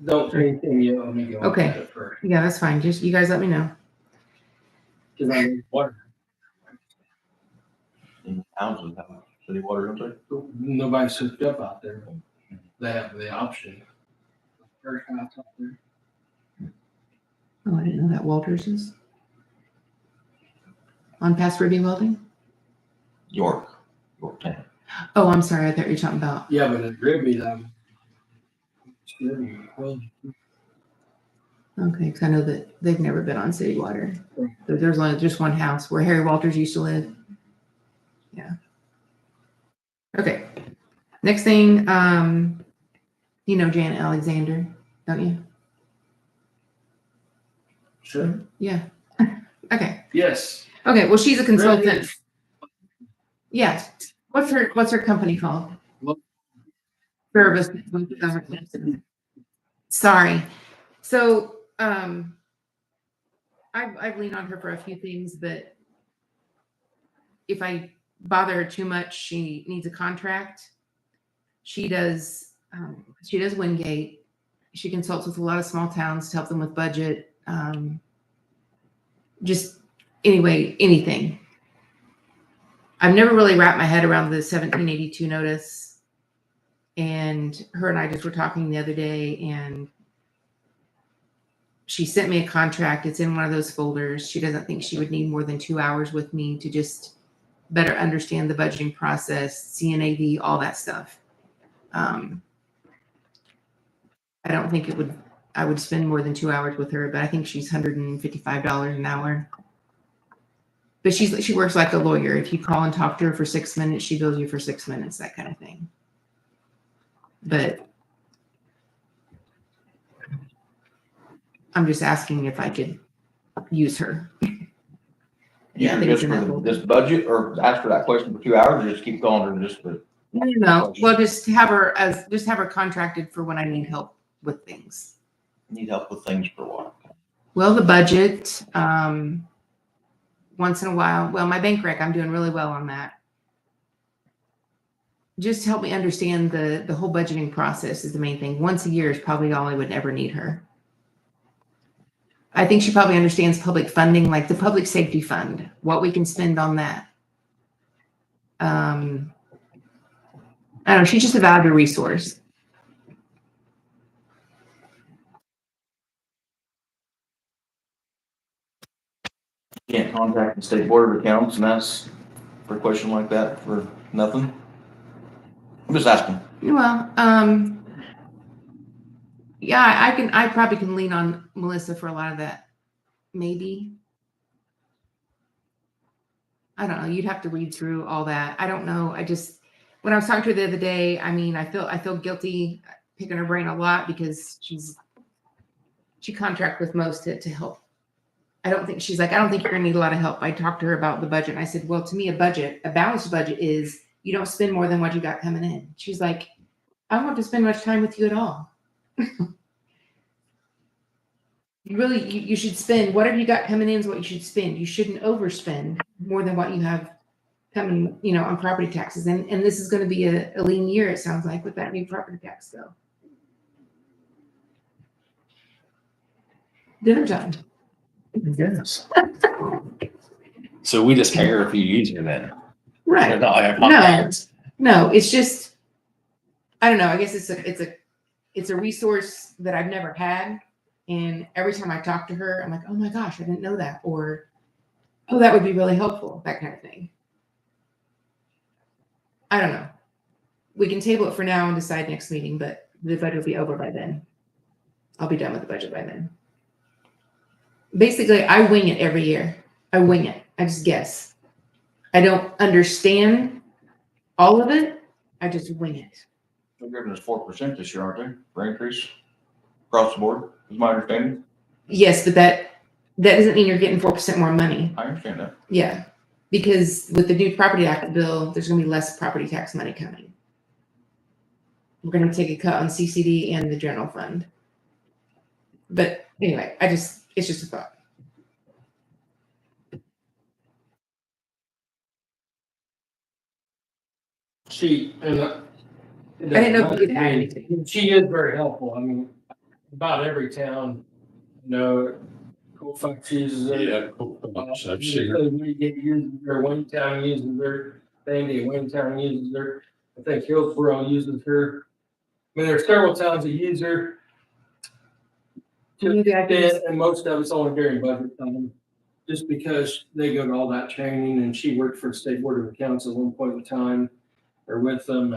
Don't say anything yet, let me go. Okay. at it first. Yeah, that's fine. Just, you guys let me know. 'Cause I need water. In houses have city water, don't they? Nobody's hooked up out there. They have the option. First house out there. Oh, I didn't know that Walters is. On past Ribby Welding? Yorktown. Oh, I'm sorry. I thought you were talking about. Yeah, but it's Ribby, well, Okay, because I know that they've never been on city water. There's only just one house where Harry Walters used to live. Yeah. Okay. Next thing, you know Janet Alexander, don't you? sure. Yeah. Okay. Yes. Okay. Well, she's a consultant. Really? Yeah. What's her company called? Lo- Service. Sorry. So, I've leaned on her for a few things, but if I bother her too much, she needs a contract. She does Wingate. She consults with a lot of small towns to help them with budget. Just anyway, anything. I've never really wrapped my head around the 1782 notice. And her and I just were talking the other day, and she sent me a contract. It's in one of those folders. She doesn't think she would need more than 2 hours with me to just better understand the budgeting process, CNAV, all that stuff. I don't think I would spend more than 2 hours with her, but I think she's $155 an hour. But she works like a lawyer. If you call and talk to her for 6 minutes, she bills you for 6 minutes, that kind of thing. But I'm just asking if I could use her. Yeah, I think it's Just in that for folder. this budget, or ask her that question for 2 hours, or just keep calling her just for. No. Well, just have her contracted for when I need help with things. Need help with things for what? Well, the budget, once in a while. Well, my bank rec, I'm doing really well on that. Just help me understand the whole budgeting process is the main thing. Once a year is probably all I would ever need her. I think she probably understands public funding, like the public safety fund, what we can spend on that. I don't know. She's just a valuable resource. Can't contact the state board of accounts and ask for a question like that for nothing? I'm just asking. Well, yeah, I probably can lean on Melissa for a lot of that. Maybe. I don't know. You'd have to read through all that. I don't know. When I was talking to her the other day, I mean, I feel guilty picking her brain a lot because she contracts with most to help. I don't think you're gonna need a lot of help. I talked to her about the budget and I said, well, to me, a balanced budget is you don't spend more than what you got coming in. She's like, I don't have to spend much time with you at all. you should spend, whatever you got coming in is what you should spend. You shouldn't overspend more than what you have coming, on property taxes. And this is gonna be a lean year, it sounds like, with that new property tax bill. Dinner time. Yes. So we just pay her if you use her then. Right. We're not like No. contacts. No, it's just, I don't know. I guess it's a resource that I've never had. And every time I talk to her, I'm like, oh my gosh, I didn't know that. Or, oh, that would be really helpful. That kind of thing. I don't know. We can table it for now and decide next meeting, but the budget will be over by then. I'll be done with the budget by then. Basically, I wing it every year. I wing it. I just guess. I don't understand all of it. I just wing it. They're giving us 4% this year, aren't they, for increase across the board, is my understanding. Yes, but that doesn't mean you're getting 4% more money. I understand that. Yeah, because with the new property act bill, there's gonna be less property tax money coming. We're gonna take a cut on CCD and the general fund. But anyway, it's just a thought. I didn't know if you could add anything. She is very helpful. I mean, about every town, Colfax uses it. Yeah, cool. I've seen her. We get uses her, Wayne uses her, Sandy, Wayne uses her. I think Hillsborough uses her. I mean, there's several towns that use her. Maybe I can just- And most of it's only during budget time, just because they go to all that training, and she worked for the State Board of Accounts at one point in time, or with them,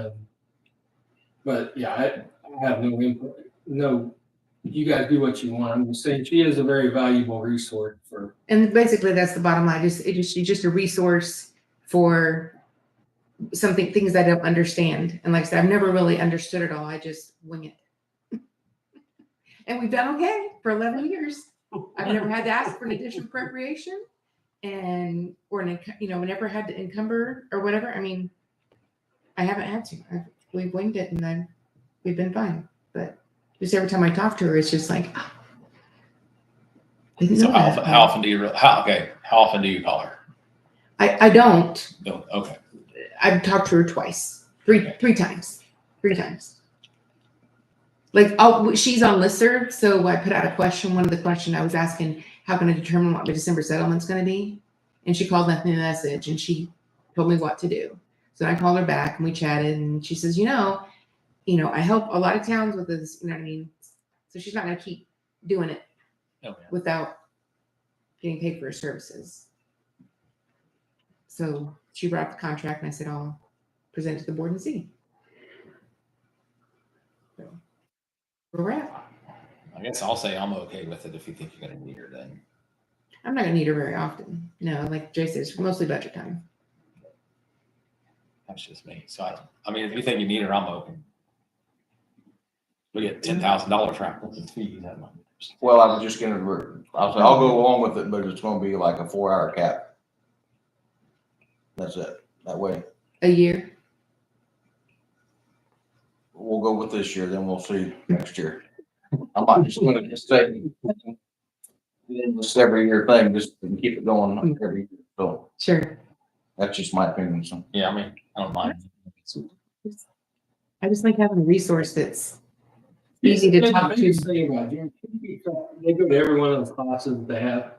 but yeah, I have no input, no, you guys do what you want. I'm just saying, she is a very valuable resource for. And basically that's the bottom line. She's just a resource for things I don't understand. And like I said, I've never really understood it all. I just wing it. And we've done okay for 11 years. I've never had to ask for an additional appropriation or never had to encumber or whatever. I mean, I haven't had to. We've winged it and we've been fine. But just every time I talk to her, it's just like, I didn't So know how that. often do you, how often do you call her? I don't. No, okay. I've talked to her twice, three times. Like, she's on listserv, so I put out a question. One of the questions I was asking, how can I determine what the December settlement's going to be? And she called left me a message, and she told me what to do. So I called her back, and we chatted, and she says, I help a lot of towns with this, you know what I mean? So she's not going to keep doing it Oh, yeah. without getting paid for her services. So she brought up the contract, and I said, I'll present it to the board and see. So where we're at. I guess I'll say I'm okay with it if you think you're gonna need her then. I'm not gonna need her very often. No, like Jay says, mostly budget time. That's just me. So I mean, if you think you need her, I'm open. We get $10,000 travel fees that month. Well, I was just I'll go along with it, but it's gonna be like a 4-hour cap. That's it. That way, A year. we'll go with this year, then we'll see next year. I'm not just gonna just say this every year thing, just to keep it going every year. So Sure. that's just my opinion. So Yeah, I mean, I don't mind. I just like having a resource that's easy to talk The to. biggest thing about it, they go to every one of those classes they have.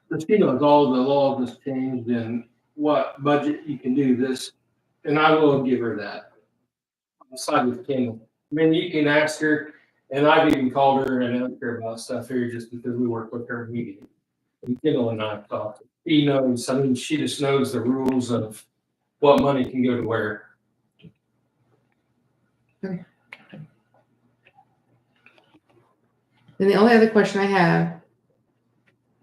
But she knows all the laws that's changed and what budget you can do this, and I will give her that. On the side with Kendall. I mean, you can ask her, and I've even called her and asked her about stuff here just because we work with her meeting. And Kendall and I have talked. She knows, I mean, she just knows the rules of what money can go to where. Then the only other question I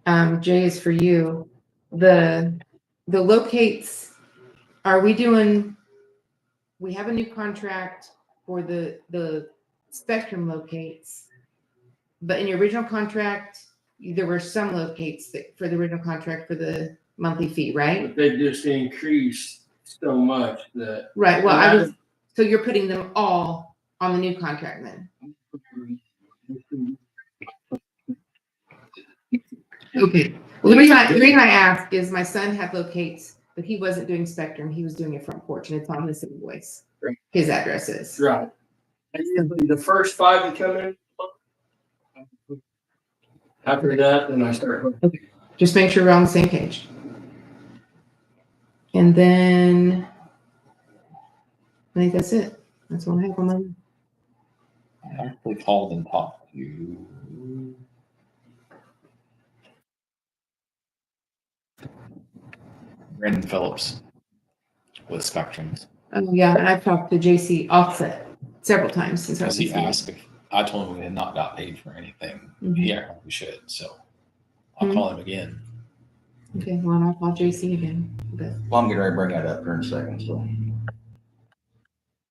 have, Jay, is for you. The locates, we have a new contract for the Spectrum locates, but in your original contract, there were some locates for the original contract for the monthly fee, right? But they just increased so much that. Right, well, so you're putting them all on the new contract then? Okay. Well, the reason I ask is my son had locates, but he wasn't doing Spectrum. He was doing a front porch, and it's on this invoice. Right. His address is. Right. And usually the first 5 that come in. After that, then I start. Just make sure we're on the same page. And then I think that's it. That's all I have on my. I actually called and talked to Brandon Phillips with Spectrums. Oh yeah, and I've talked to JC Offset several times since I was. Because he asked if, I told him we had not got paid for anything. Mhm. He acted like we should, so I'll Mhm. call him again. Okay, well, I'll call JC again. But Well, I'm getting ready to bring that up here in a second, so.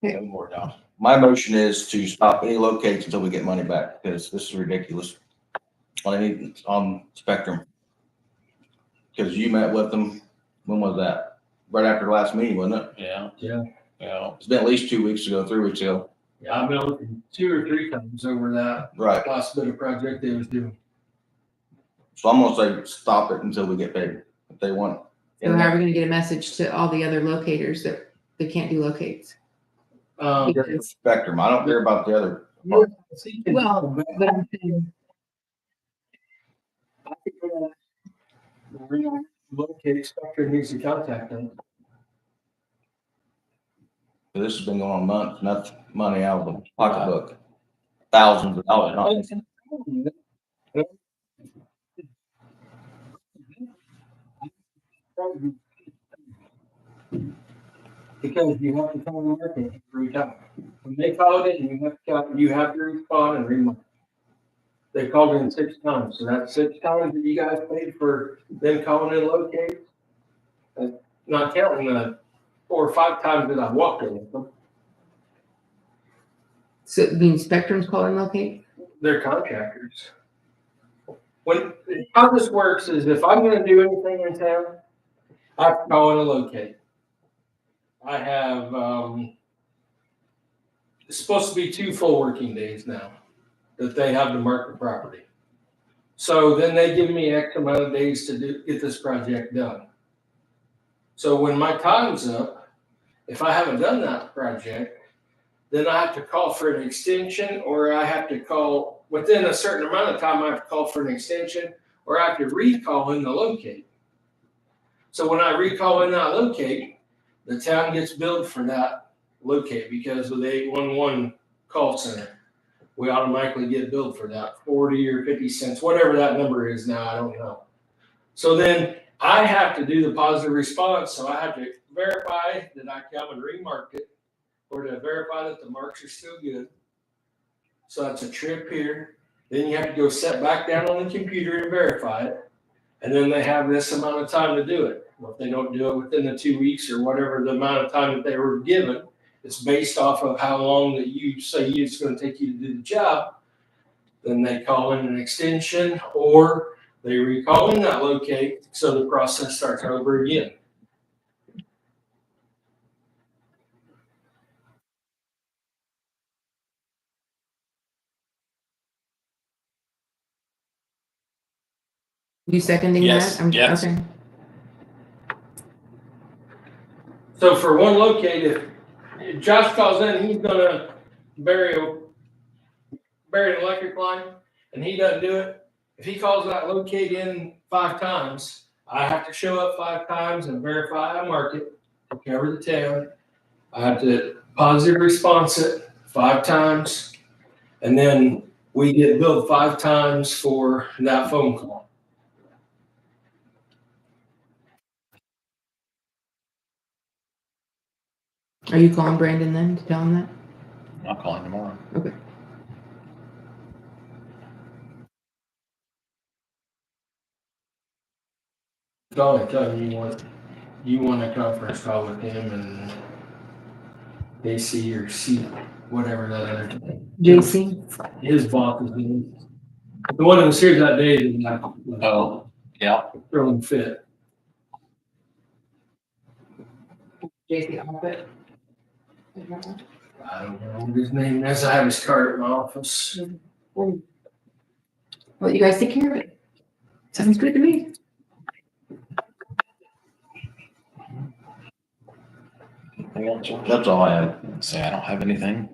Okay. No more down. My motion is to stop any locates until we get money back, because this is ridiculous. On Spectrum. Because you met with them, when was that? Right after the last meeting, wasn't it? Yeah. Yeah. Yeah. It's been at least 2 weeks ago, 3 weeks ago. Yeah, I've been looking 2 or 3 times over that Right. last bit of project they was doing. So I'm gonna say stop it until we get paid, if they want. so how are we gonna get a message to all the other locators that they can't do locates? Because- Spectrum, I don't care about the other. Well, but I'm saying, Locate Spectrum needs to contact them. This has been going on months, nothing, money out of the pocketbook. Thousands of dollars. Because you have to come and mark it every time. When they call it in, you have to respond and remark. They called in 6 times, so that's 6 times that you guys paid for them calling in locates. And not counting the 4 or 5 times that I walked in with them. so it means Spectrum's calling locate? They're contractors. How this works is if I'm gonna do anything in town, I have to call in a locate. I have, it's supposed to be 2 full working days now that they have to mark the property. So then they give me X amount of days to get this project done. So when my time's up, if I haven't done that project, then I have to call for an extension, or I have to call within a certain amount of time, I have to call for an extension, or I have to recall in the locate. So when I recall in that locate, the town gets billed for that locate because of the 811 call center. We automatically get billed for that 40 or 50 cents, whatever that number is now, I don't know. So then I have to do the positive response. So I have to verify that I come and remark it, or to verify that the marks are still good. So that's a trip here. Then you have to go sit back down on the computer and verify it. And then they have this amount of time to do it. Well, if they don't do it within the 2 weeks or whatever the amount of time that they were given, it's based off of how long that you say it's going to take you to do the job. Then they call in an extension, or they recall in that locate, so the process starts over again. You seconding Yes, that? yes. Okay. So for one locate, if Josh calls in, he's gonna bury an electric line, and he doesn't do it. If he calls that locate in 5 times, I have to show up 5 times and verify I mark it, cover the town. I have to positive response it 5 times, and then we get billed 5 times for that phone call. Are you calling Brandon then to tell him that? I'll call him tomorrow. Okay. The only time you want a conference call with him and AC or C, whatever that other. JC? His boss is in. The one that was here that day did not. Oh, yeah. Throwing fit. JC Offset? I don't know what his name is. I have his card at my office. Well, you guys take care of it. Sounds good to me. Anything else, George? That's all I have. Say I don't have anything.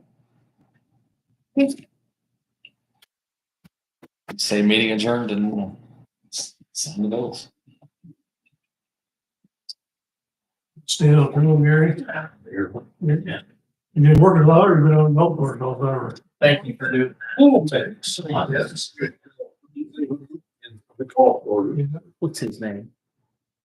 Say meeting adjourned and sign the bills. Stay up, Gary. Yeah. You been working a lot or you been on golf course all summer? Thank you for doing. Yes. The golf course. What's his name?